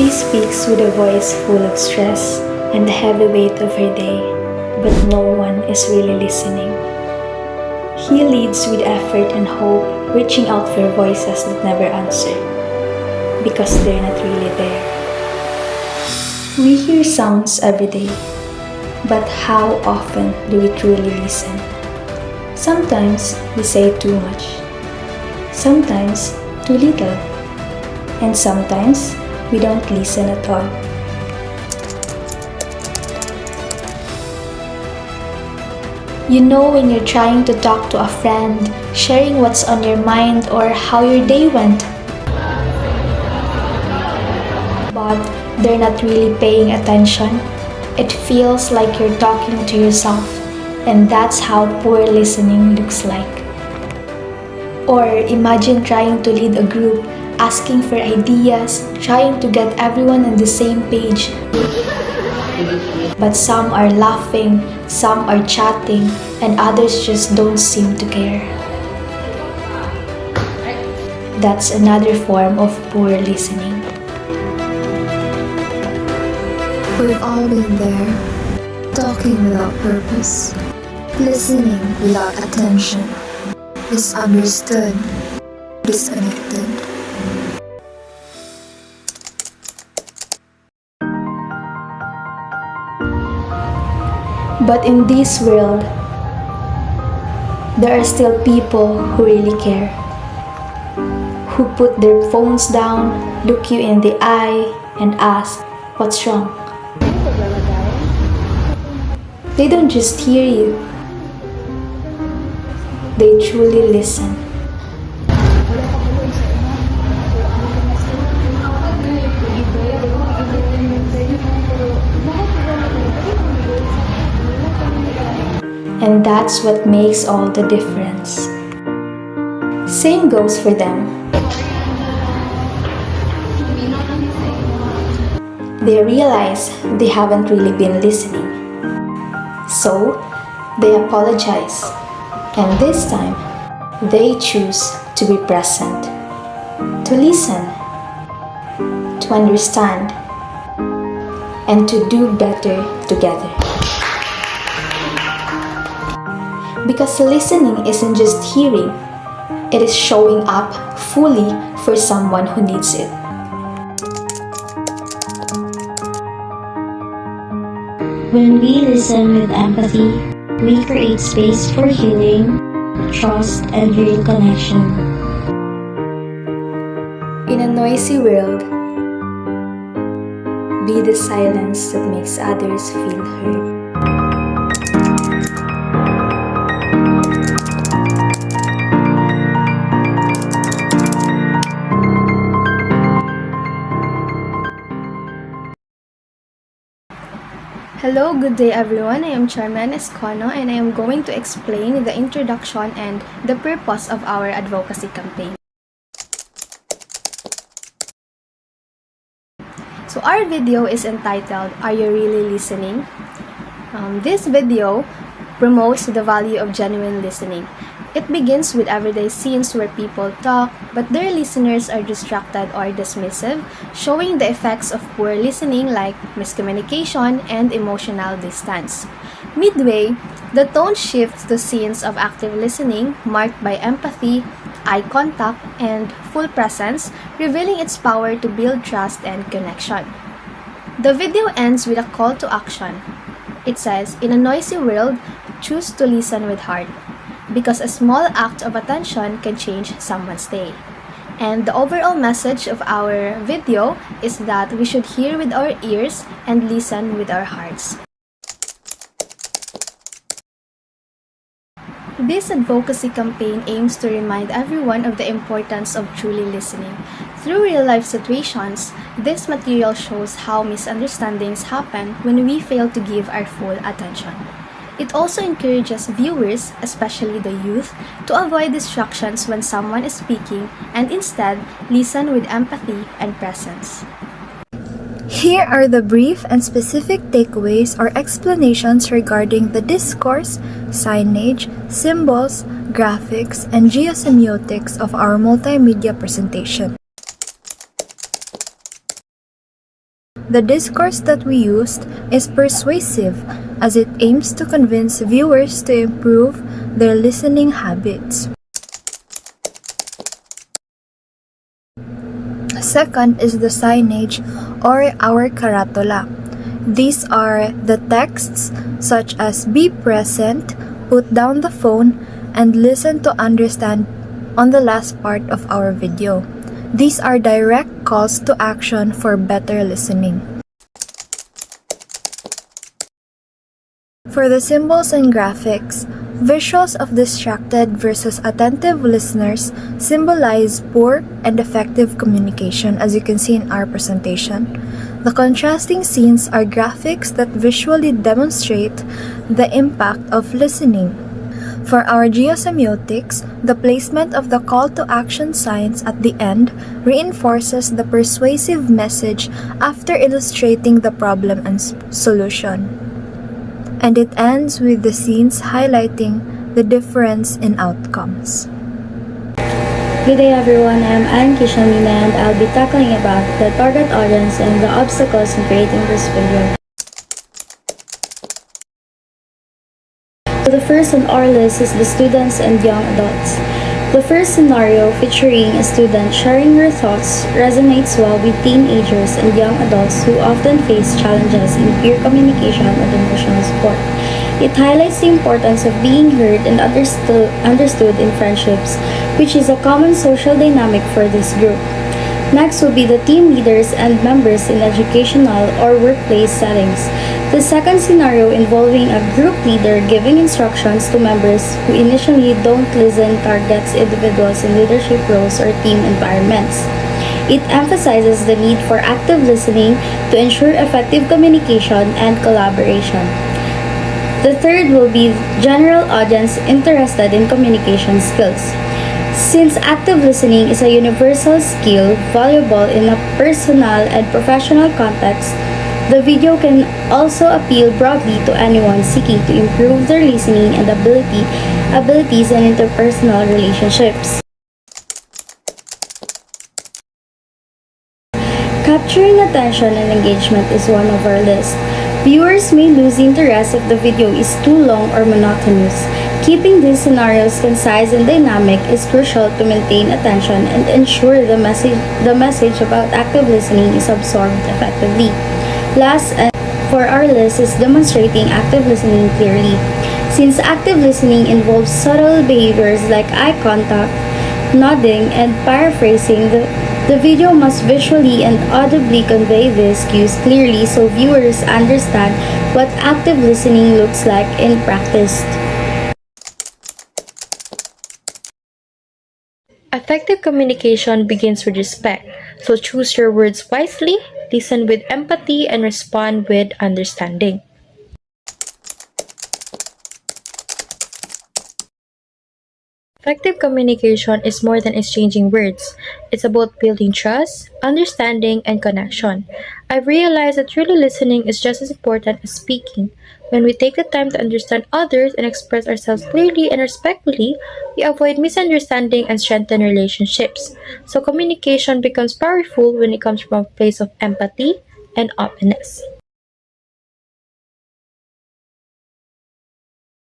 She speaks with a voice full of stress and the heavy weight of her day, but no one is really listening. He leads with effort and hope, reaching out for voices that never answer, because they're not really there. We hear sounds every day, but how often do we truly listen? Sometimes we say too much, sometimes too little, and sometimes we don't listen at all. You know when you're trying to talk to a friend, sharing what's on your mind or how your day went, but they're not really paying attention. It feels like you're talking to yourself, and that's how poor listening looks like. Or imagine trying to lead a group, asking for ideas, trying to get everyone on the same page. But some are laughing, some are chatting, and others just don't seem to care. That's another form of poor listening. We've all been there, talking without purpose, listening without attention, misunderstood, disconnected. But in this world, there are still people who really care, who put their phones down, look you in the eye, and ask, "What's wrong?" They don't just hear you, they truly listen. And that's what makes all the difference. Same goes for them. They realize they haven't really been listening. So, they apologize. And this time, they choose to be present, to listen, to understand, and to do better together. Because listening isn't just hearing, it is showing up fully for someone who needs it. When we listen with empathy, we create space for healing, trust, and real connection. In a noisy world, be the silence that makes others feel heard. Hello, good day everyone. I am Chairman Escono and I am going to explain the introduction and the purpose of our advocacy campaign. So our video is entitled, "Are You Really Listening?" This video promotes the value of genuine listening. It begins with everyday scenes where people talk, but their listeners are distracted or dismissive, showing the effects of poor listening like miscommunication and emotional distance. Midway, the tone shifts to scenes of active listening marked by empathy, eye contact, and full presence, revealing its power to build trust and connection. The video ends with a call to action. It says, "In a noisy world, choose to listen with heart, because a small act of attention can change someone's day." And the overall message of our video is that we should hear with our ears and listen with our hearts. This advocacy campaign aims to remind everyone of the importance of truly listening. Through real-life situations, this material shows how misunderstandings happen when we fail to give our full attention. It also encourages viewers, especially the youth, to avoid distractions when someone is speaking and instead listen with empathy and presence. Here are the brief and specific takeaways or explanations regarding the discourse, signage, symbols, graphics, and geosemiotics of our multimedia presentation. The discourse that we used is persuasive as it aims to convince viewers to improve their listening habits. Second is the signage or our caratola. These are the texts such as be present, put down the phone, and listen to understand on the last part of our video. These are direct calls to action for better listening. For the symbols and graphics, visuals of distracted versus attentive listeners symbolize poor and effective communication, as you can see in our presentation. The contrasting scenes are graphics that visually demonstrate the impact of listening. For our geosemiotics, the placement of the call to action signs at the end reinforces the persuasive message after illustrating the problem and solution. And it ends with the scenes highlighting the difference in outcomes. Good day everyone, I'm Anne Kishamina and I'll be tackling about the target audience and the obstacles in creating this video. So the first on our list is the students and young adults. The first scenario, featuring a student sharing her thoughts, resonates well with teenagers and young adults who often face challenges in peer communication and emotional support. It highlights the importance of being heard and understood in friendships, which is a common social dynamic for this group. Next will be the team leaders and members in educational or workplace settings. The second scenario, involving a group leader giving instructions to members who initially don't listen, targets individuals in leadership roles or team environments. It emphasizes the need for active listening to ensure effective communication and collaboration. The third will be general audience interested in communication skills. Since active listening is a universal skill valuable in a personal and professional context, the video can also appeal broadly to anyone seeking to improve their listening and abilities and interpersonal relationships. Capturing attention and engagement is one of our lists. Viewers may lose interest if the video is too long or monotonous. Keeping these scenarios concise and dynamic is crucial to maintain attention and ensure the message about active listening is absorbed effectively. Last for our list is demonstrating active listening clearly. Since active listening involves subtle behaviors like eye contact, nodding, and paraphrasing, the video must visually and audibly convey these cues clearly so viewers understand what active listening looks like in practice. Effective communication begins with respect, so choose your words wisely, listen with empathy, and respond with understanding. Effective communication is more than exchanging words. It's about building trust, understanding, and connection. I've realized that truly listening is just as important as speaking. When we take the time to understand others and express ourselves clearly and respectfully, we avoid misunderstanding and strengthen relationships. So communication becomes powerful when it comes from a place of empathy and openness.